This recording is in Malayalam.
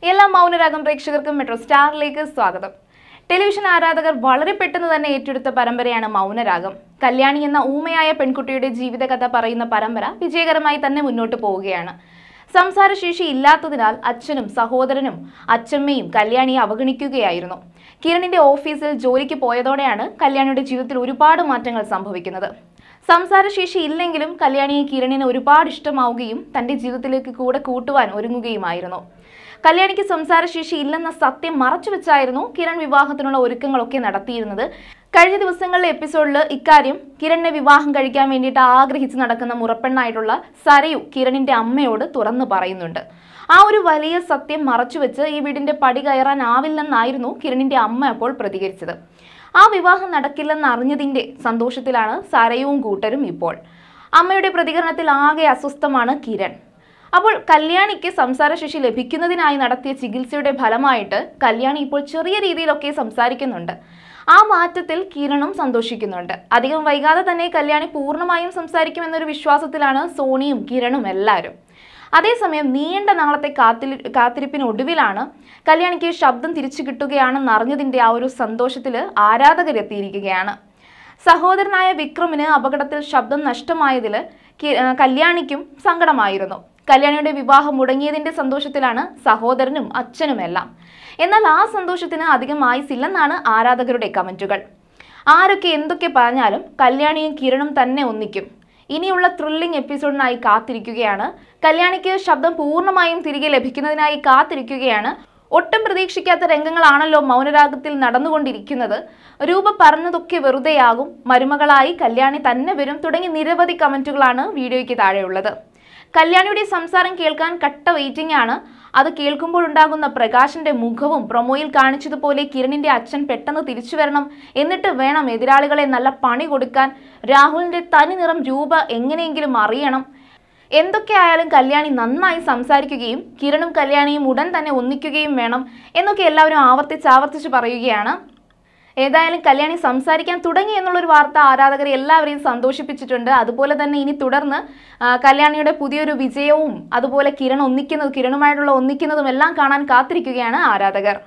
എല്ലാ മൗനരാഗം പ്രേക്ഷകർക്കും മെട്രോ സ്റ്റാറിലേക്ക് സ്വാഗതം. ടെലിവിഷൻ ആരാധകർ വളരെ പെട്ടെന്ന് തന്നെ ഏറ്റെടുത്ത പരമ്പരയാണ് മൗനരാഗം. കല്യാണി എന്ന ഊമയായ പെൺകുട്ടിയുടെ ജീവിതകഥ പറയുന്ന പരമ്പര വിജയകരമായി തന്നെ മുന്നോട്ട് പോവുകയാണ്. സംസാരശേഷി ഇല്ലാത്തതിനാൽ അച്ഛനും സഹോദരനും അച്ഛമ്മയും കല്യാണിയെ അവഗണിക്കുകയായിരുന്നു. കിരണിന്റെ ഓഫീസിൽ ജോലിക്ക് പോയതോടെയാണ് കല്യാണിയുടെ ജീവിതത്തിൽ ഒരുപാട് മാറ്റങ്ങൾ സംഭവിക്കുന്നത്. സംസാരശേഷി ഇല്ലെങ്കിലും കല്യാണിയെ കിരണിന് ഒരുപാട് ഇഷ്ടമാവുകയും തന്റെ ജീവിതത്തിലേക്ക് കൂടെ കൂട്ടുവാൻ ഒരുങ്ങുകയുമായിരുന്നു. കല്യാണിക്ക് സംസാരശേഷി ഇല്ലെന്ന സത്യം മറച്ചുവെച്ചായിരുന്നു കിരൺ വിവാഹത്തിനുള്ള ഒരുക്കങ്ങളൊക്കെ നടത്തിയിരുന്നത്. കഴിഞ്ഞ ദിവസങ്ങളിലെ എപ്പിസോഡിൽ ഇക്കാര്യം കിരണിനെ വിവാഹം കഴിക്കാൻ വേണ്ടിയിട്ട് ആഗ്രഹിച്ച് നടക്കുന്ന മുറപ്പെണ്ണായിട്ടുള്ള സരയു കിരണിന്റെ അമ്മയോട് തുറന്നു പറയുന്നുണ്ട്. ആ ഒരു വലിയ സത്യം മറച്ചുവെച്ച് ഈ വീടിന്റെ പടി കയറാനാവില്ലെന്നായിരുന്നു കിരണിന്റെ അമ്മ അപ്പോൾ പ്രതികരിച്ചത്. ആ വിവാഹം നടക്കില്ലെന്ന് അറിഞ്ഞതിന്റെ സന്തോഷത്തിലാണ് സരയുവും കൂട്ടരും ഇപ്പോൾ. അമ്മയുടെ പ്രതികരണത്തിൽ ആകെ അസ്വസ്ഥമാണ് കിരൺ. അപ്പോൾ കല്യാണിക്ക് സംസാരശേഷി ലഭിക്കുന്നതിനായി നടത്തിയ ചികിത്സയുടെ ഫലമായിട്ട് കല്യാണി ഇപ്പോൾ ചെറിയ രീതിയിലൊക്കെ സംസാരിക്കുന്നുണ്ട്. ആ മാറ്റത്തിൽ കിരണും സന്തോഷിക്കുന്നുണ്ട്. അധികം വൈകാതെ തന്നെ കല്യാണി പൂർണ്ണമായും സംസാരിക്കുമെന്നൊരു വിശ്വാസത്തിലാണ് സോണിയും കിരണും എല്ലാവരും. അതേസമയം നീണ്ട നാളത്തെ കാത്തിരിപ്പിനൊടുവിലാണ് കല്യാണിക്ക് ശബ്ദം തിരിച്ചു കിട്ടുകയാണെന്ന് അറിഞ്ഞതിന്റെ ആ ഒരു സന്തോഷത്തിൽ ആരാധകരെത്തിയിരിക്കുകയാണ്. സഹോദരനായ വിക്രമിന് അപകടത്തിൽ ശബ്ദം നഷ്ടമായതിൽ കല്യാണിക്കും സങ്കടമായിരുന്നു. കല്യാണിയുടെ വിവാഹം മുടങ്ങിയതിന്റെ സന്തോഷത്തിലാണ് സഹോദരനും അച്ഛനുമെല്ലാം. എന്നാൽ ആ സന്തോഷത്തിന് അധികം ആയുസില്ലെന്നാണ് ആരാധകരുടെ കമന്റുകൾ. ആരൊക്കെ എന്തൊക്കെ പറഞ്ഞാലും കല്യാണിയും കിരണും തന്നെ ഒന്നിക്കും. ഇനിയുള്ള ത്രില്ലിംഗ് എപ്പിസോഡിനായി കാത്തിരിക്കുകയാണ്. കല്യാണിക്ക് ശബ്ദം പൂർണ്ണമായും തിരികെ ലഭിക്കുന്നതിനായി കാത്തിരിക്കുകയാണ്. ഒട്ടും പ്രതീക്ഷിക്കാത്ത രംഗങ്ങളാണല്ലോ മൗനരാഗത്തിൽ നടന്നുകൊണ്ടിരിക്കുന്നത്. രൂപ പറഞ്ഞതൊക്കെ വെറുതെയാകും, മരുമകളായി കല്യാണി തന്നെ വരും തുടങ്ങി നിരവധി കമന്റുകളാണ് വീഡിയോയ്ക്ക് താഴെയുള്ളത്. കല്യാണിയുടെ സംസാരം കേൾക്കാൻ കട്ട വെയിറ്റിംഗ് ആണ്. അത് കേൾക്കുമ്പോഴുണ്ടാകുന്ന പ്രകാശിന്റെ മുഖവും പ്രൊമോയിൽ കാണിച്ചതുപോലെ കിരണിന്റെ അച്ഛൻ പെട്ടെന്ന് തിരിച്ചു വരണം, എന്നിട്ട് വേണം എതിരാളികളെ നല്ല പണി കൊടുക്കാൻ. രാഹുലിന്റെ തനി നിറം രൂപ എങ്ങനെയെങ്കിലും അറിയണം. എന്തൊക്കെ ആയാലും കല്യാണി നന്നായി സംസാരിക്കുകയും കിരണും കല്യാണിയും ഉടൻ തന്നെ ഒന്നിക്കുകയും വേണം എന്നൊക്കെ എല്ലാവരും ആവർത്തിച്ച് പറയുകയാണ്. ഏതായാലും കല്യാണി സംസാരിക്കാൻ തുടങ്ങി എന്നുള്ളൊരു വാർത്ത ആരാധകരെ എല്ലാവരെയും സന്തോഷിപ്പിച്ചിട്ടുണ്ട്. അതുപോലെ തന്നെ ഇനി തുടർന്ന് കല്യാണിയുടെ പുതിയൊരു വിജയവും അതുപോലെ കിരണുമായിട്ടുള്ള ഒന്നിക്കുന്നതും എല്ലാം കാണാൻ കാത്തിരിക്കുകയാണ് ആരാധകർ.